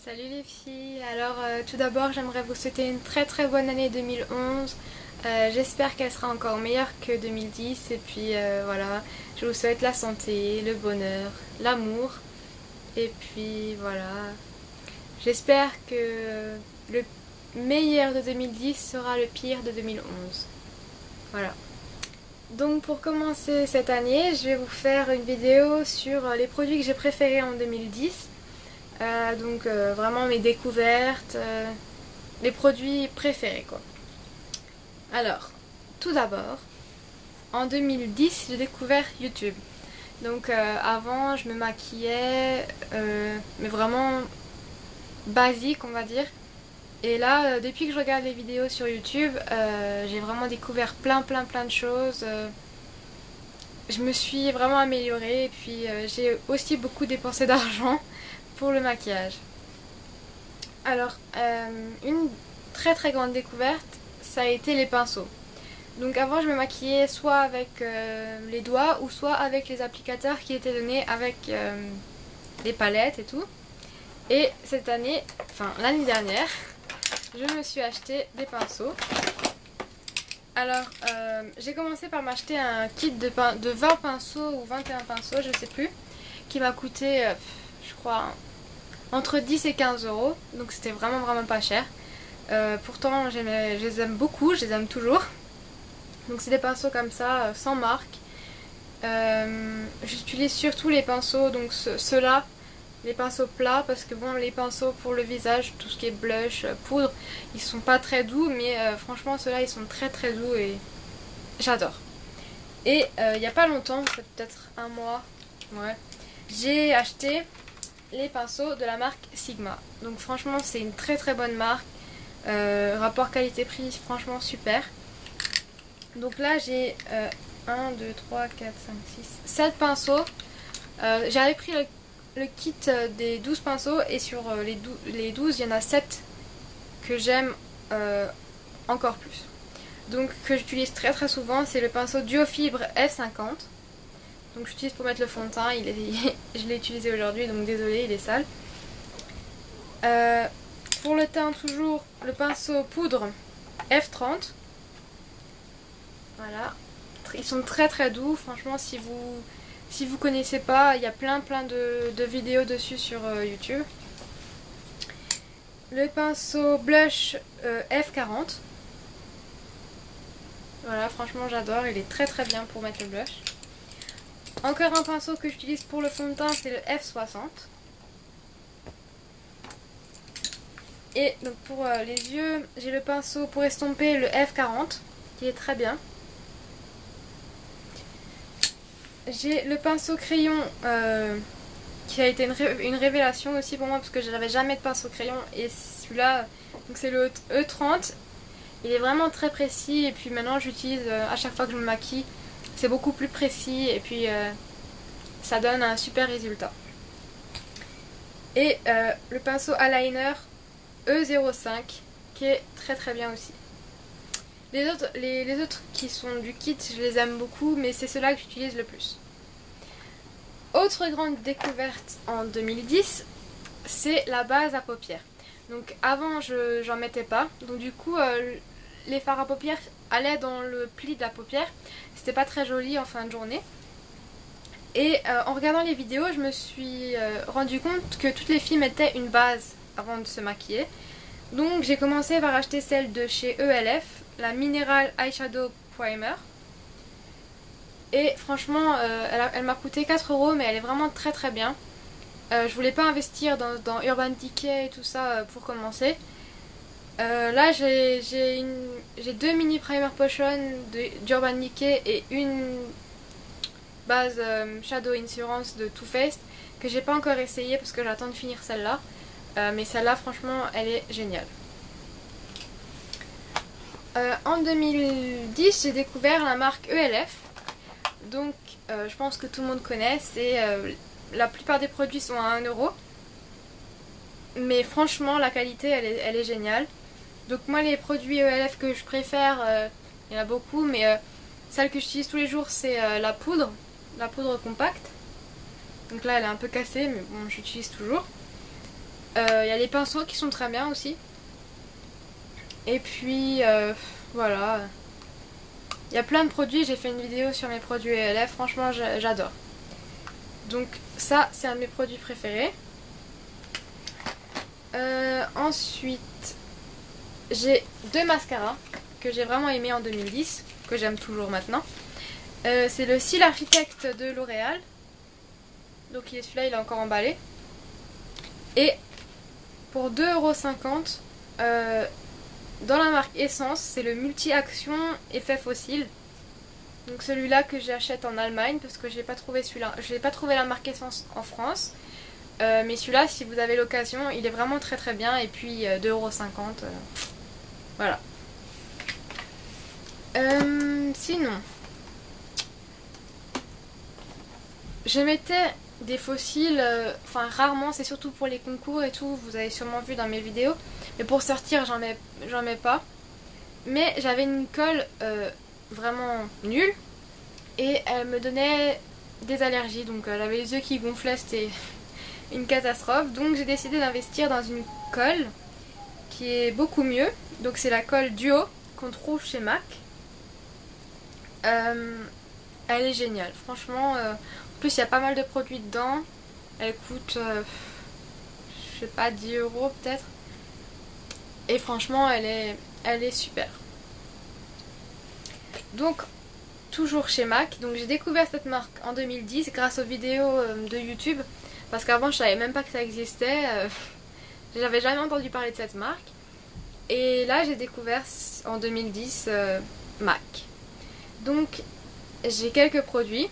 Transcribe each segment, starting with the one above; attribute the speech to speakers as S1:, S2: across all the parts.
S1: Salut les filles, alors tout d'abord j'aimerais vous souhaiter une très bonne année 2011. J'espère qu'elle sera encore meilleure que 2010 et puis voilà, je vous souhaite la santé, le bonheur, l'amour et puis voilà. J'espère que le meilleur de 2010 sera le pire de 2011. Voilà. Donc pour commencer cette année, je vais vous faire une vidéo sur les produits que j'ai préférés en 2010. Vraiment mes découvertes, les produits préférés quoi. Alors, tout d'abord, en 2010 j'ai découvert YouTube. Donc avant je me maquillais, mais vraiment basique on va dire. Et là, depuis que je regarde les vidéos sur YouTube, j'ai vraiment découvert plein de choses. Je me suis vraiment améliorée et puis j'ai aussi beaucoup dépensé d'argent pour le maquillage. Alors, une très grande découverte, ça a été les pinceaux. Donc avant, je me maquillais soit avec les doigts ou soit avec les applicateurs qui étaient donnés avec les palettes et tout. Et cette année, enfin l'année dernière, je me suis acheté des pinceaux. Alors, j'ai commencé par m'acheter un kit de 20 pinceaux ou 21 pinceaux, je sais plus, qui m'a coûté, je crois, entre 10 et 15 euros, donc c'était vraiment pas cher. Pourtant je les aime beaucoup, je les aime toujours. Donc c'est des pinceaux comme ça, sans marque. J'utilise surtout les pinceaux, donc ceux-là, les pinceaux plats, parce que bon, les pinceaux pour le visage, tout ce qui est blush, poudre, ils sont pas très doux, mais franchement ceux-là ils sont très doux et j'adore. Et il y a pas longtemps, peut-être un mois, ouais, j'ai acheté les pinceaux de la marque Sigma. Donc franchement c'est une très bonne marque. Rapport qualité-prix franchement super. Donc là j'ai 1, 2, 3, 4, 5, 6, 7 pinceaux. J'avais pris le kit des 12 pinceaux et sur les 12 il y en a 7 que j'aime encore plus. Donc que j'utilise très souvent, c'est le pinceau Duo Fibre F50. Donc j'utilise pour mettre le fond de teint, je l'ai utilisé aujourd'hui donc désolée il est sale. Pour le teint toujours le pinceau poudre F30. Voilà, ils sont très doux, franchement si vous connaissez pas, il y a plein de vidéos dessus sur YouTube. Le pinceau blush F40. Voilà, franchement j'adore, il est très bien pour mettre le blush. Encore un pinceau que j'utilise pour le fond de teint, c'est le F60. Et donc pour les yeux, j'ai le pinceau pour estomper, le F40, qui est très bien. J'ai le pinceau crayon qui a été une révélation aussi pour moi, parce que je n'avais jamais de pinceau crayon. Et celui-là, c'est le E30. Il est vraiment très précis et puis maintenant j'utilise à chaque fois que je me maquille. C'est beaucoup plus précis et puis ça donne un super résultat. Et le pinceau eyeliner E05 qui est très bien aussi. Les autres qui sont du kit, je les aime beaucoup, mais c'est ceux-là que j'utilise le plus. Autre grande découverte en 2010, c'est la base à paupières. Donc avant j'en mettais pas, donc du coup les fards à paupières allaient dans le pli de la paupière. C'était pas très joli en fin de journée. Et en regardant les vidéos, je me suis rendu compte que toutes les filles mettaient une base avant de se maquiller. Donc j'ai commencé par acheter celle de chez ELF, la Mineral Eyeshadow Primer. Et franchement, elle m'a coûté 4 euros, mais elle est vraiment très bien. Je voulais pas investir dans Urban Decay et tout ça pour commencer. Là j'ai 2 mini primer potion d'Urban Decay et une base Shadow Insurance de Too Faced que j'ai pas encore essayé parce que j'attends de finir celle-là. Mais celle-là franchement elle est géniale. En 2010 j'ai découvert la marque ELF. Donc je pense que tout le monde connaît. La plupart des produits sont à 1 euro. Mais franchement la qualité elle est géniale. Donc moi les produits ELF que je préfère, il y en a beaucoup, mais celle que j'utilise tous les jours c'est la poudre compacte. Donc là elle est un peu cassée mais bon j'utilise toujours. y a les pinceaux qui sont très bien aussi. Et puis voilà. Il y a plein de produits, j'ai fait une vidéo sur mes produits ELF, franchement j'adore. Donc ça c'est un de mes produits préférés. Ensuite j'ai deux mascaras que j'ai vraiment aimé en 2010, que j'aime toujours maintenant. C'est le Cils Architecte de L'Oréal. Donc celui-là il est encore emballé. Et pour 2,50 €, dans la marque Essence, c'est le Multi-Action Effet Fossile. Donc celui-là que j'achète en Allemagne parce que je n'ai pas trouvé celui-là. Je n'ai pas trouvé la marque Essence en France. Mais celui-là, si vous avez l'occasion, il est vraiment très très bien. Et puis 2,50 €. Voilà. Sinon, je mettais des fossiles, enfin rarement, c'est surtout pour les concours et tout, vous avez sûrement vu dans mes vidéos. Mais pour sortir, j'en mets pas. Mais j'avais une colle vraiment nulle et elle me donnait des allergies. Donc j'avais les yeux qui gonflaient, c'était une catastrophe. Donc j'ai décidé d'investir dans une colle qui est beaucoup mieux. Donc c'est la colle Duo qu'on trouve chez MAC. Elle est géniale, franchement. En plus il y a pas mal de produits dedans. Elle coûte, je sais pas, 10 € peut-être. Et franchement elle est super. Donc toujours chez MAC. Donc j'ai découvert cette marque en 2010 grâce aux vidéos de YouTube. Parce qu'avant je savais même pas que ça existait. J'avais jamais entendu parler de cette marque. Et là j'ai découvert en 2010 MAC. Donc j'ai quelques produits.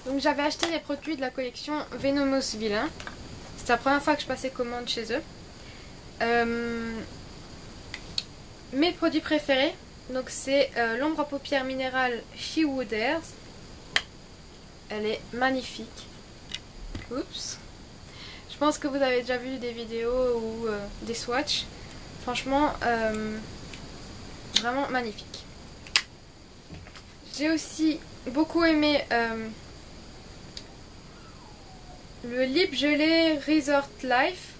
S1: Donc j'avais acheté les produits de la collection Venomous Villain. C'était la première fois que je passais commande chez eux. Mes produits préférés, donc c'est l'ombre à paupières minérale She Wooders. Elle est magnifique. Oups. Je pense que vous avez déjà vu des vidéos ou des swatchs. Franchement, vraiment magnifique. J'ai aussi beaucoup aimé le lip gelé Resort Life,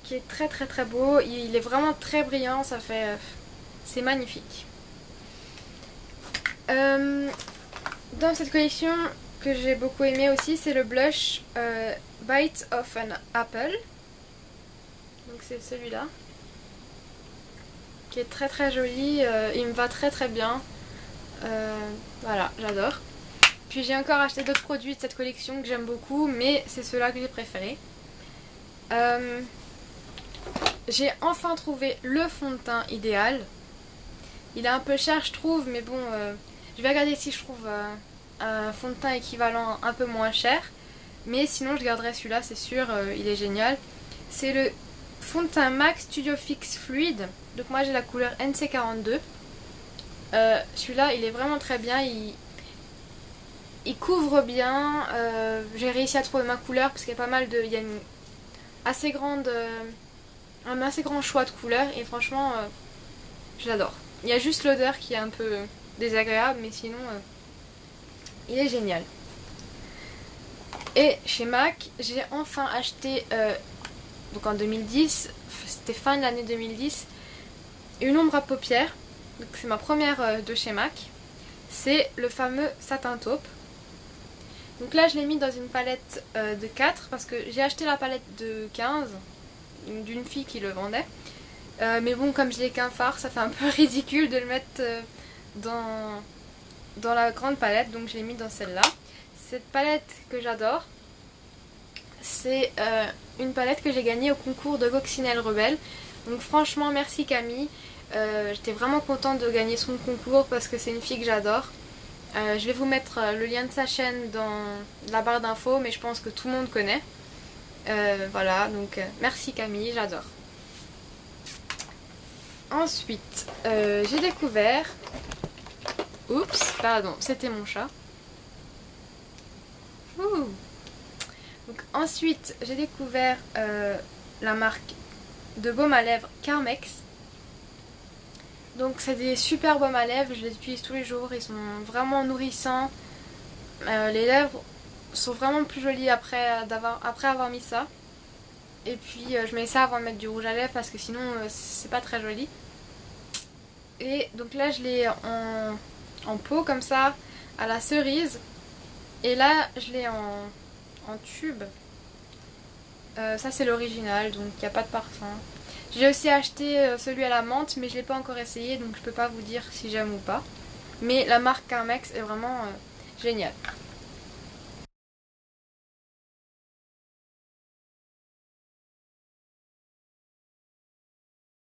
S1: qui est très très très beau. Il est vraiment très brillant, ça fait, c'est magnifique. Dans cette collection que j'ai beaucoup aimé aussi, c'est le blush Bite of an Apple. Donc c'est celui-là, qui est très très joli. Il me va très très bien. Voilà, j'adore. Puis j'ai encore acheté d'autres produits de cette collection que j'aime beaucoup, mais c'est ceux-là que j'ai préférés. J'ai enfin trouvé le fond de teint idéal. Il est un peu cher je trouve, mais bon, je vais regarder si je trouve un fond de teint équivalent un peu moins cher. Mais sinon je garderai celui-là, c'est sûr, il est génial. C'est le fond de teint MAC Studio Fix Fluide. Donc moi j'ai la couleur NC42. Celui-là il est vraiment très bien, il couvre bien. J'ai réussi à trouver ma couleur parce qu'il y a pas mal de... Il y a une assez grande, un assez grand choix de couleurs et franchement je l'adore. Il y a juste l'odeur qui est un peu désagréable, mais sinon il est génial. Et chez MAC j'ai enfin acheté, donc en 2010, c'était fin de l'année 2010, une ombre à paupières. C'est ma première de chez MAC. C'est le fameux satin taupe. Donc là je l'ai mis dans une palette de 4 parce que j'ai acheté la palette de 15 d'une fille qui le vendait. Mais bon, comme je n'ai qu'un fard, ça fait un peu ridicule de le mettre dans la grande palette. Donc je l'ai mis dans celle-là. Cette palette que j'adore, c'est une palette que j'ai gagnée au concours de Coccinelle Rebelle. Donc franchement merci Camille. J'étais vraiment contente de gagner son concours parce que c'est une fille que j'adore. Je vais vous mettre le lien de sa chaîne dans la barre d'infos, mais je pense que tout le monde connaît. Voilà, donc merci Camille, j'adore. Ensuite, j'ai découvert... Oups, pardon, c'était mon chat. Ouh. Donc ensuite, j'ai découvert la marque de baume à lèvres Carmex. Donc c'est des super baumes à lèvres, je les utilise tous les jours, ils sont vraiment nourrissants. Les lèvres sont vraiment plus jolies après avoir mis ça. Et puis je mets ça avant de mettre du rouge à lèvres parce que sinon c'est pas très joli. Et donc là je l'ai en pot comme ça à la cerise. Et là je l'ai en tube. Ça c'est l'original, donc il n'y a pas de parfum. J'ai aussi acheté celui à la menthe, mais je l'ai pas encore essayé, donc je peux pas vous dire si j'aime ou pas. Mais la marque Carmex est vraiment géniale.